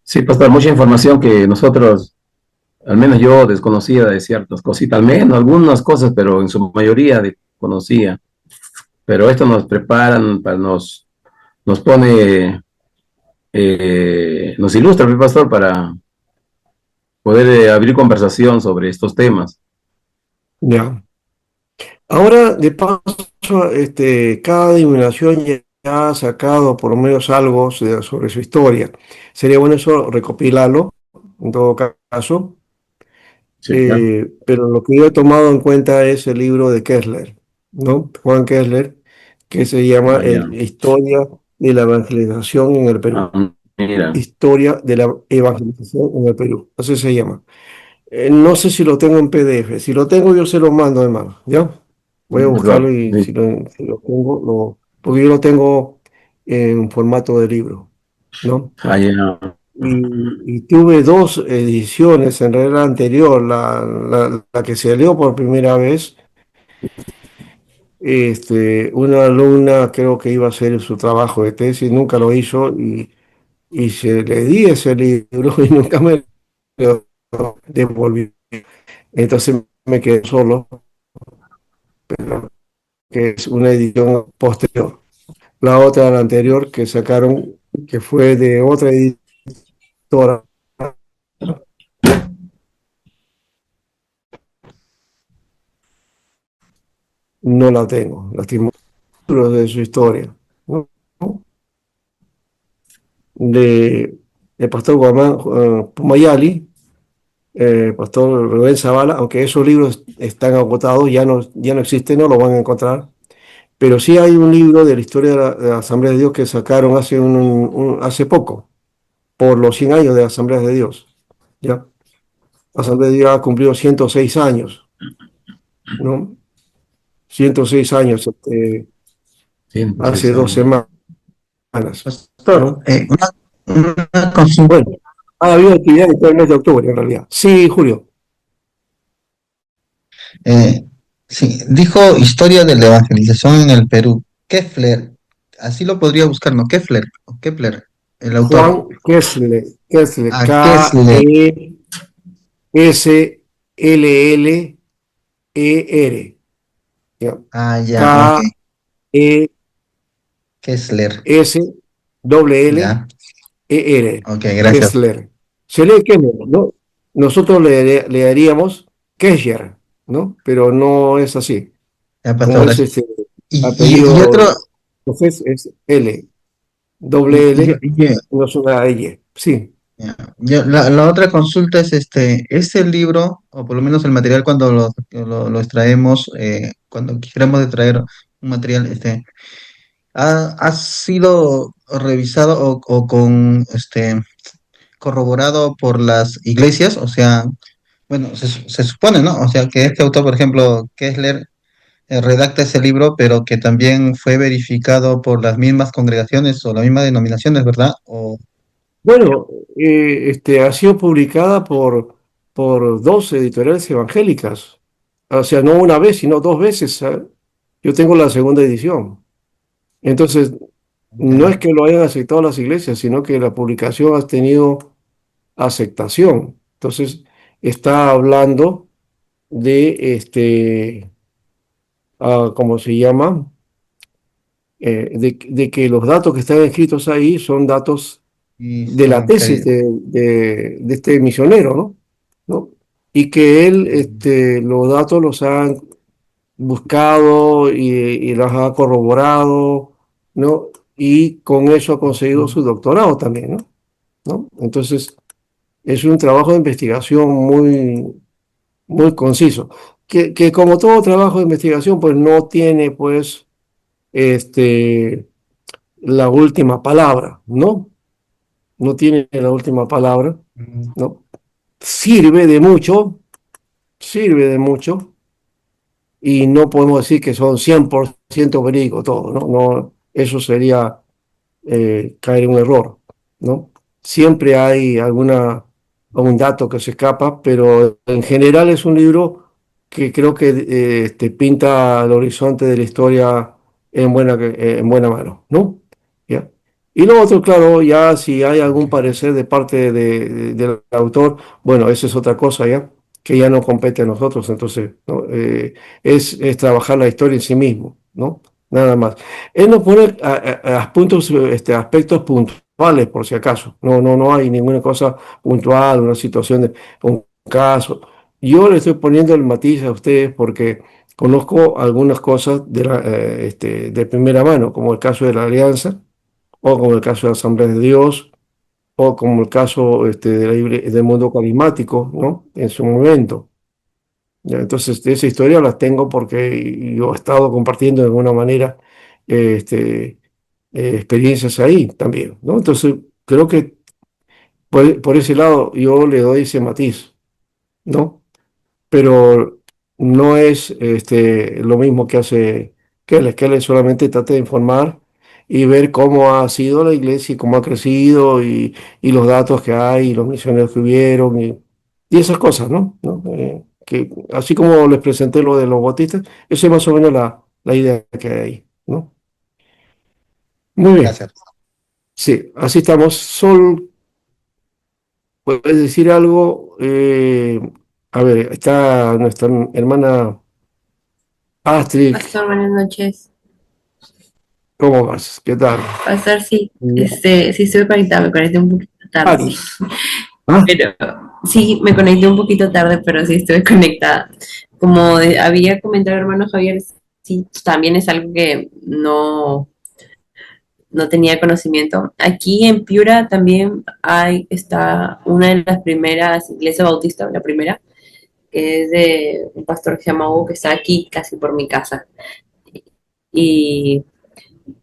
Sí, pastor, mucha información que nosotros, al menos yo desconocía de ciertas cositas, al menos algunas cosas, pero en su mayoría desconocía. Pero esto nos preparan, nos pone, nos ilustra, mi pastor, para poder abrir conversación sobre estos temas. Ya. Ahora, de paso, cada denominación ya ha sacado por lo menos algo sobre su historia. Sería bueno eso recopilarlo, en todo caso. Sí, claro. Pero lo que yo he tomado en cuenta es el libro de Kessler, ¿no? Juan Kessler, que se llama Ah, ya. Historia de la Evangelización en el Perú. Ah, mira. Historia de la Evangelización en el Perú. Así se llama. No sé si lo tengo en PDF. Si lo tengo, yo se lo mando, hermano. ¿Ya? Voy a buscarlo y Sí. si lo tengo, porque yo lo tengo en formato de libro, ¿no? Ah, ya. Y tuve dos ediciones en realidad la anterior, la que se salió por primera vez. Una alumna creo que iba a hacer su trabajo de tesis, nunca lo hizo y se le di ese libro y nunca me lo devolvió. Entonces me quedé solo, que es una edición posterior. La otra, la anterior, que sacaron, que fue de otra editora, no la tengo, lastimosamente, de su historia, ¿no? De el pastor Guamán Pumayali, pastor Rubén Zavala, aunque esos libros están agotados, ya no existen, no lo van a encontrar. Pero sí hay un libro de la historia de la Asamblea de Dios que sacaron hace poco, por los 100 años de la Asamblea de Dios. ¿Ya? La Asamblea de Dios ha cumplido 106 años, ¿no? 106 años, Sí, hace 6 dos años. semanas, Pastor, ¿no? una consulta. Bueno, ha habido actividad en todo el mes de octubre, en realidad. Sí, Julio. eh, sí, dijo historia de la evangelización en el Perú. Kepler, así lo podría buscar, ¿no? Kepler, o Kepler, el autor. Juan Kessler, Kessler, Ah, Kessler. Kessler, ¿ya? Ah, ya, ok. Kessler. Kessler, Ok, gracias. Kessler. Se lee Kessler, ¿no? Nosotros le daríamos Kessler, ¿no? Pero no es así. Ya, pastor, Como es gracias. este Y apellido, otro, entonces es L, y, doble y yo- L, y yo- no es una L. Sí. ya, la otra consulta es este libro, o por lo menos el material cuando lo extraemos, cuando quisiéramos de traer un material, ha sido revisado o con corroborado por las iglesias, o sea, bueno, se supone, ¿no? O sea, que este autor, por ejemplo, Kessler, redacta ese libro, pero que también fue verificado por las mismas congregaciones o las mismas denominaciones, ¿verdad? Bueno, ha sido publicada por dos editoriales evangélicas. O sea, no una vez, sino dos veces. ¿Sabe? Yo tengo la segunda edición. Entonces, no es Ya, que lo hayan aceptado las iglesias, sino que la publicación ha tenido aceptación. Entonces, está hablando de ¿cómo se llama? De que los datos que están escritos ahí son datos Y de la son tesis de este misionero, ¿no? ¿No? Y que él los datos los ha buscado y los ha corroborado, ¿no? Y con eso ha conseguido su doctorado también, ¿no? ¿No? Entonces, es un trabajo de investigación muy conciso, que como todo trabajo de investigación, pues no tiene, pues, este, la última palabra, ¿no? No tiene la última palabra, mm, ¿no? Sirve de mucho, sirve de mucho, y no podemos decir que son 100% verídico todo, ¿no? No, eso sería caer en un error, ¿no? Siempre hay algún dato que se escapa, pero en general es un libro que creo que pinta el horizonte de la historia en buena mano, ¿no? ¿Ya? Y lo otro, claro, ya si hay algún parecer de parte del autor, bueno, esa es otra cosa, ¿ya? Que ya no compete a nosotros, entonces, ¿no? Es trabajar la historia en sí mismo, ¿no? Nada más. Él nos pone aspectos puntuales, por si acaso. No hay ninguna cosa puntual, una situación, un caso. Yo le estoy poniendo el matiz a ustedes porque conozco algunas cosas de primera mano, como el caso de la Alianza, o como el caso de la Asamblea de Dios, o como el caso del mundo carismático, ¿no? En su momento. Ya, entonces, de esa historia la tengo porque yo he estado compartiendo de alguna manera eh, este, experiencias ahí también, ¿no? Entonces, creo que por ese lado yo le doy ese matiz, ¿no? Pero no es lo mismo que hace que él solamente trata de informar y ver cómo ha sido la iglesia y cómo ha crecido y los datos que hay y los misioneros que hubieron y esas cosas, ¿no? ¿No? Que así como les presenté lo de los bautistas, esa es más o menos la idea que hay ahí, ¿no? Muy bien, gracias. sí, así estamos. Sol, ¿puedes decir algo? A ver, está nuestra hermana Astrid. Pastor, buenas noches. ¿Cómo vas? ¿Qué tal? Pastor, sí, Mm. sí estuve conectada, me conecté un poquito tarde, Ari. Ah, pero sí, me conecté un poquito tarde, pero sí estuve conectada. Como había comentado el hermano Javier, sí, también es algo que no tenía conocimiento. Aquí en Piura también está una de las primeras iglesias bautistas, la primera, que es de un pastor que se llama Hugo, que está aquí casi por mi casa. Y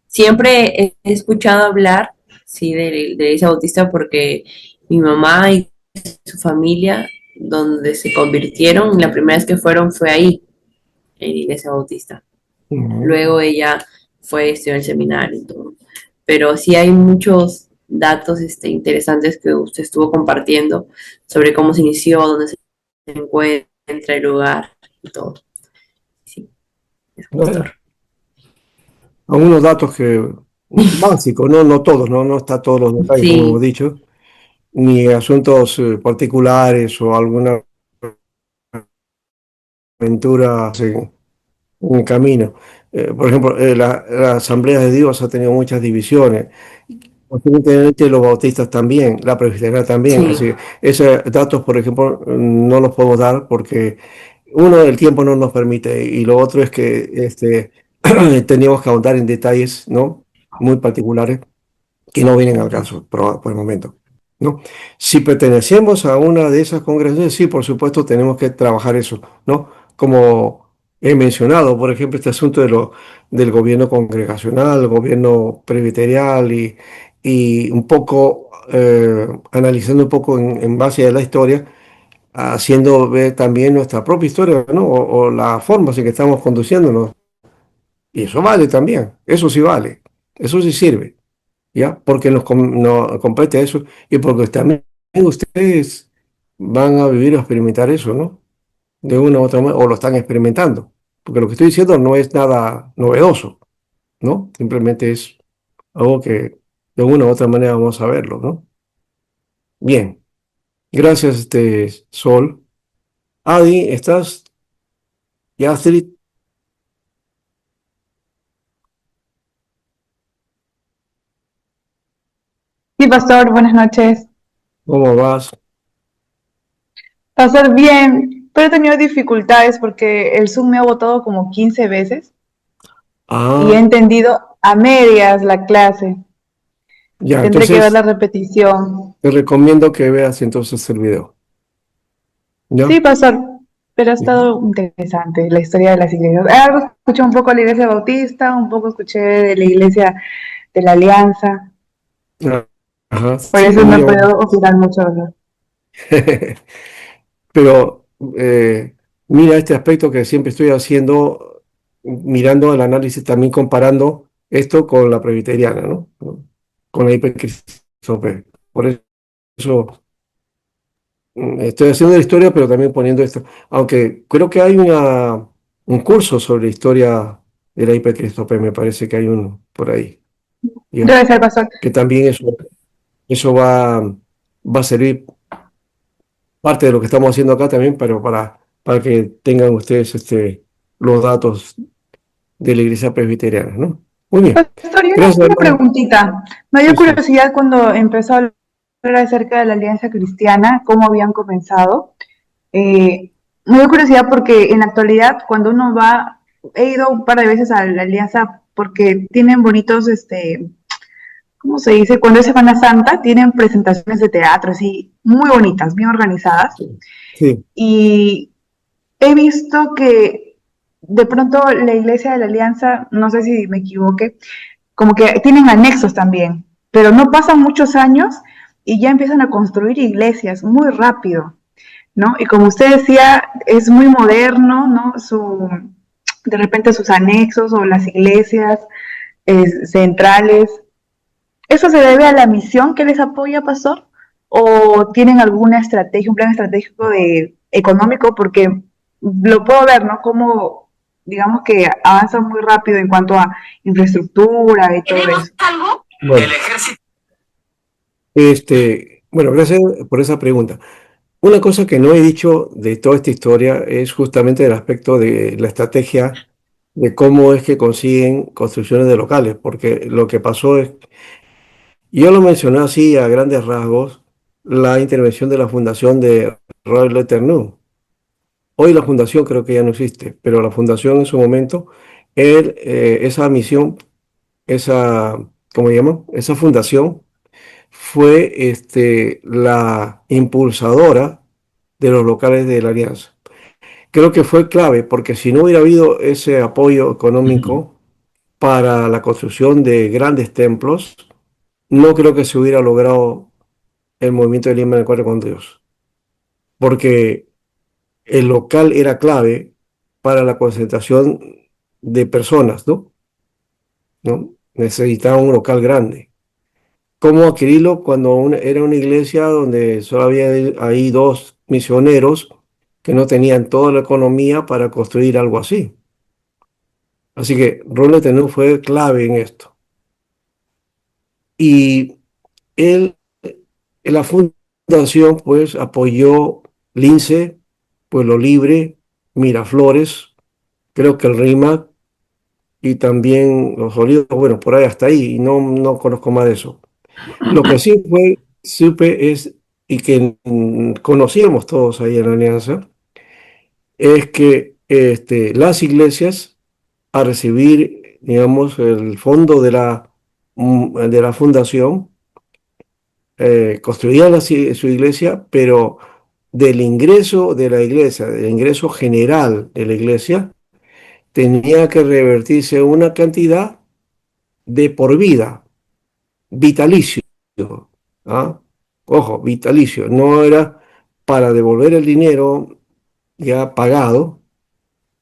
siempre he escuchado hablar, sí, de Iglesia Bautista porque mi mamá y su familia, donde se convirtieron, la primera vez que fueron fue ahí, en Iglesia Bautista. ujú. Luego ella fue a estudiar el seminario y todo. Pero sí hay muchos datos interesantes que usted estuvo compartiendo sobre cómo se inició, dónde se encuentra el lugar y todo. Sí, es Bueno, pastor. algunos datos que básicos, no todos, no está todos los detalles, como hemos Sí, dicho, ni asuntos particulares o alguna aventura en el camino. Por ejemplo, la Asamblea de Dios ha tenido muchas divisiones. Posiblemente los bautistas también, la presbiteriana también. sí, Así que esos datos, por ejemplo, no los podemos dar porque uno, el tiempo no nos permite y lo otro es que teníamos que ahondar en detalles, ¿no? Muy particulares que no vienen al caso por el momento, ¿no? Si pertenecemos a una de esas congregaciones, sí, por supuesto, tenemos que trabajar eso, ¿no? Como he mencionado, por ejemplo, este asunto del gobierno congregacional, gobierno presbiterial y un poco, analizando un poco en base a la historia, haciendo ver también nuestra propia historia, ¿no? O la forma en que estamos conduciéndonos. Y eso vale también, eso sí vale, eso sí sirve. ¿Ya? Porque nos compete eso y porque también ustedes van a vivir o experimentar eso, ¿no? De una u otra manera, o lo están experimentando. Porque lo que estoy diciendo no es nada novedoso, ¿no? Simplemente es algo que de una u otra manera vamos a verlo, ¿no? Bien, gracias, Sol. Adi, ¿estás? Ya, Astrid, Sí, pastor, buenas noches. ¿Cómo vas? Pastor, bien, pero he tenido dificultades porque el Zoom me ha botado como 15 veces y he Ah, entendido a medias la clase. ya, Tendré que ver entonces la repetición. te recomiendo que veas entonces el video. Sí, ¿Ya? pastor, pero ha estado interesante la historia de las iglesias. Algo escuché un poco de la iglesia bautista, un poco escuché de la iglesia de la Alianza, Ah, ajá, por sí, eso no he yo. podido opinar mucho, ¿no? Pero mira este aspecto que siempre estoy haciendo, mirando el análisis, también comparando esto con la presbiteriana, ¿no? Con la hipercristopé. Por eso estoy haciendo la historia, pero también poniendo esto. Aunque creo que hay un curso sobre historia de la hipercristopé, me parece que hay uno por ahí, ¿ya? Debe ser, pastor. Que también eso va a servir parte de lo que estamos haciendo acá también, pero para que tengan ustedes los datos de la iglesia presbiteriana, ¿no? Muy bien. Pastor, y Gracias, una hermano. preguntita. Me dio Sí, sí. curiosidad cuando empezó a hablar acerca de la Alianza Cristiana, cómo habían comenzado. Eh, Me dio curiosidad porque en la actualidad, cuando uno va, he ido un par de veces a la Alianza porque tienen bonitos, ¿cómo se dice? Cuando es Semana Santa, tienen presentaciones de teatro, así, muy bonitas, bien organizadas. Sí, sí, Y he visto que de pronto la Iglesia de la Alianza, no sé si me equivoque, como que tienen anexos también, pero no pasan muchos años y ya empiezan a construir iglesias muy rápido, ¿no? Y como usted decía, es muy moderno, ¿no? De repente sus anexos o las iglesias centrales. ¿Eso se debe a la misión que les apoya, pastor? ¿O tienen alguna estrategia, un plan estratégico económico? Porque lo puedo ver, ¿no? Como, digamos que avanzan muy rápido en cuanto a infraestructura y todo eso. bueno, bueno, gracias por esa pregunta. Una cosa que no he dicho de toda esta historia es justamente el aspecto de la estrategia de cómo es que consiguen construcciones de locales, porque lo que pasó es, yo lo mencioné así a grandes rasgos, la intervención de la fundación de Royal Eternum. Hoy la fundación creo que ya no existe, pero la fundación en su momento, esa misión, esa, ¿cómo se llama? Esa fundación fue la impulsadora de los locales de la Alianza. Creo que fue clave porque si no hubiera habido ese apoyo económico para la construcción de grandes templos, no creo que se hubiera logrado el movimiento de Lima en el Encuentro con Dios, porque el local era clave para la concentración de personas, ¿No? Necesitaban un local grande. ¿Cómo adquirirlo cuando era una iglesia donde solo había ahí dos misioneros que no tenían toda la economía para construir algo así? Así que Rolo Tenú fue clave en esto. Y él, en la fundación, pues apoyó Lince, Pueblo Libre, Miraflores, creo que el RIMAC y también Los Olivos, bueno, por ahí hasta ahí, y no conozco más de eso. Lo que sí supe es, y que conocíamos todos ahí en la Alianza, es que las iglesias, a recibir, digamos, el fondo de la fundación, construían su iglesia, pero del ingreso de la iglesia, del ingreso general de la iglesia, tenía que revertirse una cantidad de por vida, vitalicio. ¿Ah? Ojo, vitalicio, no era para devolver el dinero ya pagado,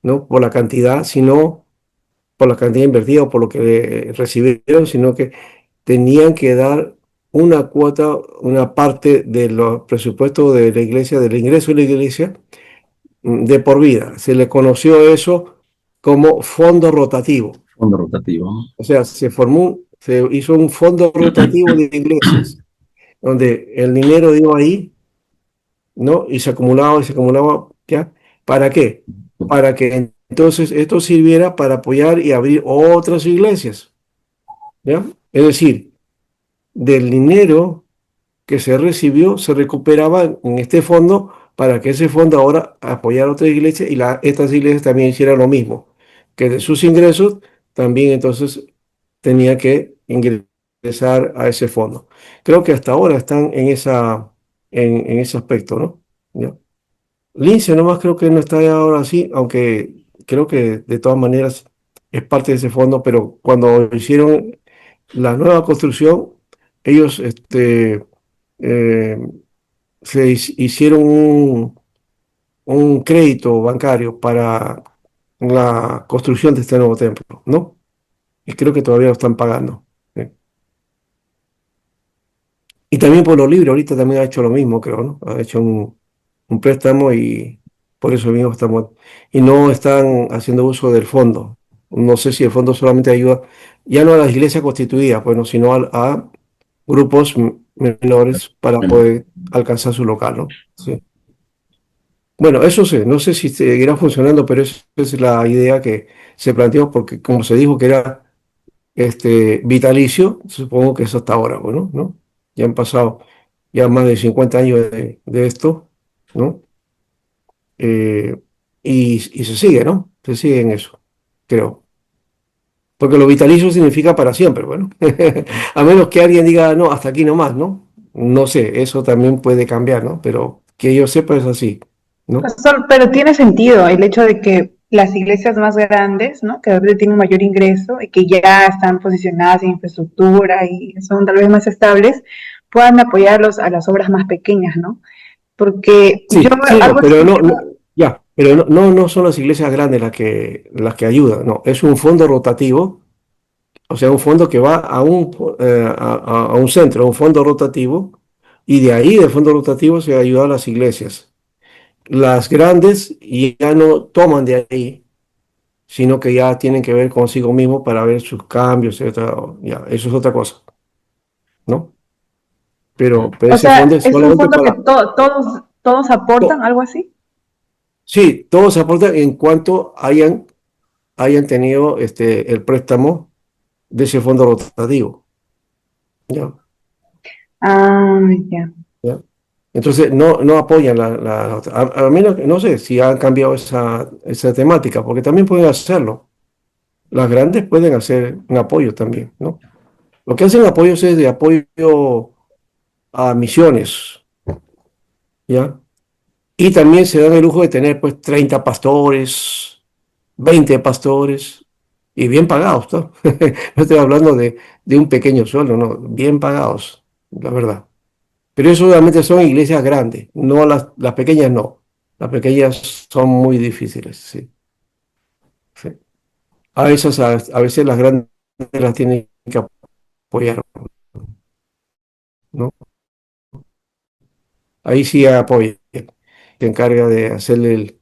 ¿no? Por la cantidad, sino por la cantidad invertida o por lo que recibieron, sino que tenían que dar una cuota, una parte de los presupuestos de la iglesia, del ingreso de la iglesia, de por vida. Se le conoció eso como fondo rotativo. Fondo rotativo. O sea, se hizo un fondo rotativo de iglesias, donde el dinero iba ahí, ¿no? Y se acumulaba, ¿ya? ¿Para qué? Para que entonces esto sirviera para apoyar y abrir otras iglesias, ¿ya? Es decir, del dinero que se recibió se recuperaba en este fondo para que ese fondo ahora apoyara a otras iglesias y estas iglesias también hicieran lo mismo, que de sus ingresos también entonces tenía que ingresar a ese fondo. Creo que hasta ahora están en ese aspecto, ¿no? ¿Ya? Lince nomás creo que no está ahora así, aunque creo que de todas maneras es parte de ese fondo, pero cuando hicieron la nueva construcción, ellos eh, hicieron un crédito bancario para la construcción de este nuevo templo, ¿no? Y creo que todavía lo están pagando. ¿Sí? Y también por los libros, ahorita también ha hecho lo mismo, creo, ¿no? Ha hecho un préstamo y por eso mismo estamos. Y no están haciendo uso del fondo. No sé si el fondo solamente ayuda, ya no a las iglesias constituidas, bueno, sino a grupos menores para poder alcanzar su local, ¿no? Sí. Bueno, eso sí, no sé si seguirá funcionando, pero esa es la idea que se planteó, porque como se dijo que era vitalicio, supongo que es hasta ahora, bueno, ¿no? Ya han pasado ya más de 50 años de esto, ¿no? Eh, y se sigue, ¿no? Se sigue en eso, creo. Porque lo vitalicio significa para siempre, bueno. A menos que alguien diga, no, hasta aquí nomás, ¿no? No sé, eso también puede cambiar, ¿no? Pero que yo sepa es así, ¿no? Pastor, pero tiene sentido el hecho de que las iglesias más grandes, ¿no? Que a veces tienen un mayor ingreso y que ya están posicionadas en infraestructura y son tal vez más estables, puedan apoyarlos a las obras más pequeñas, ¿no? Porque yo Sí, sí, no, algo pero escuché, ya, pero no son las iglesias grandes las que ayudan, no, es un fondo rotativo, o sea, un fondo que va a un centro, un fondo rotativo, y de ahí, del fondo rotativo, se ayuda a las iglesias. Las grandes ya no toman de ahí, sino que ya tienen que ver consigo mismo para ver sus cambios, etcétera. Ya, eso es otra cosa, ¿no? Pero o ese fondo sea, es es un solamente fondo que para... todos aportan, to- algo así. Sí, todos aportan en cuanto hayan tenido el préstamo de ese fondo rotativo. ¿Ya? Ah, ya. ¿Ya? Entonces, no apoyan la otra. A menos, no sé si han cambiado esa temática, porque también pueden hacerlo. Las grandes pueden hacer un apoyo también, ¿no? Lo que hacen apoyos es de apoyo a misiones, ¿ya? Y también se dan el lujo de tener, pues, 30 pastores, 20 pastores, y bien pagados, ¿no? No estoy hablando de un pequeño sueldo, no, bien pagados, la verdad. Pero eso obviamente son iglesias grandes, no las pequeñas no. Las pequeñas son muy difíciles, sí, sí. A veces las grandes las tienen que apoyar, ¿no? Ahí sí apoya, se encarga de hacerle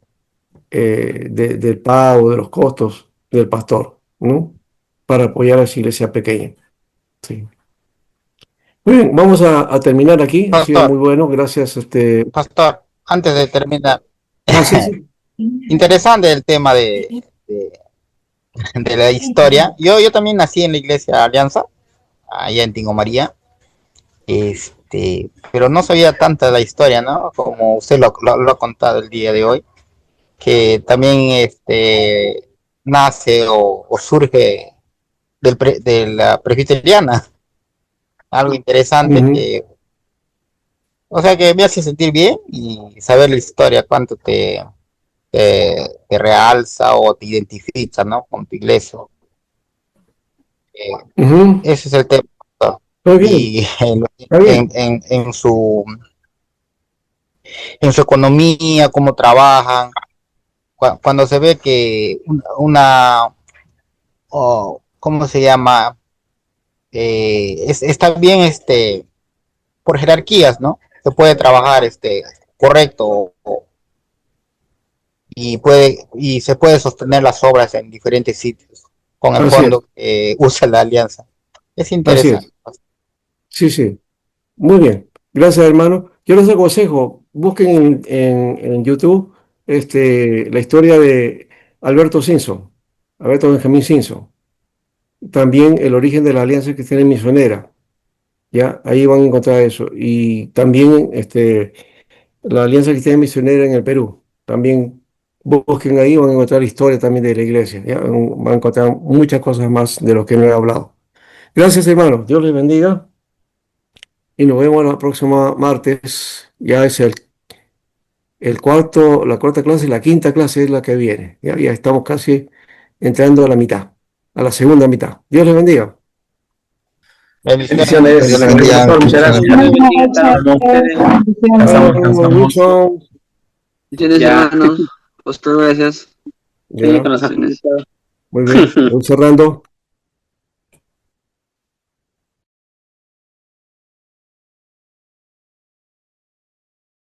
del pago, de los costos del pastor, ¿no? Para apoyar a esa iglesia pequeña, sí. Muy bien, vamos a terminar aquí, ha sido Pastor, muy bueno, gracias, pastor, antes de terminar, sí, sí. interesante el tema de la historia. Yo también nací en la iglesia Alianza, allá en Tingo María, pero no sabía tanta de la historia, ¿no? Como usted lo ha contado el día de hoy, que también nace o surge de la presbiteriana, algo interesante Ujú. que, o sea, que me hace sentir bien y saber la historia, cuánto te realza o te identifica, ¿no? Con tu iglesia. Eh, Ujú. Ese es el tema. Muy bien, Y está bien. en su economía, cómo trabajan, cuando se ve que ¿cómo se llama? Está bien por jerarquías, ¿no? Se puede trabajar correcto y se puede sostener las obras en diferentes sitios con el Así es, fondo que usa la alianza. Es así interesante. es. Sí, sí. Muy bien. Gracias, hermano. Yo les aconsejo, busquen en YouTube la historia de Alberto Simpson, Alberto Benjamín Simpson. También el origen de la Alianza Cristiana y Misionera. ya, ahí van a encontrar eso. Y también la Alianza Cristiana Misionera en el Perú. También busquen ahí, van a encontrar historia también de la iglesia, ya, van a encontrar muchas cosas más de lo que no he hablado. Gracias, hermano. Dios les bendiga. Y nos vemos la próxima martes. Ya es la cuarta clase, la quinta clase es la que viene. Ya estamos casi entrando a la mitad, a la segunda mitad. Dios les bendiga. Bendiciones. Bendiciones, Bendiciones. doctor, muchas gracias. Buenas Pasamos, noches. descansamos. Mucho. Bendiciones, Ya. hermanos. Muchas gracias. Sí, Ya, con los angelitos. muy bien. Voy cerrando.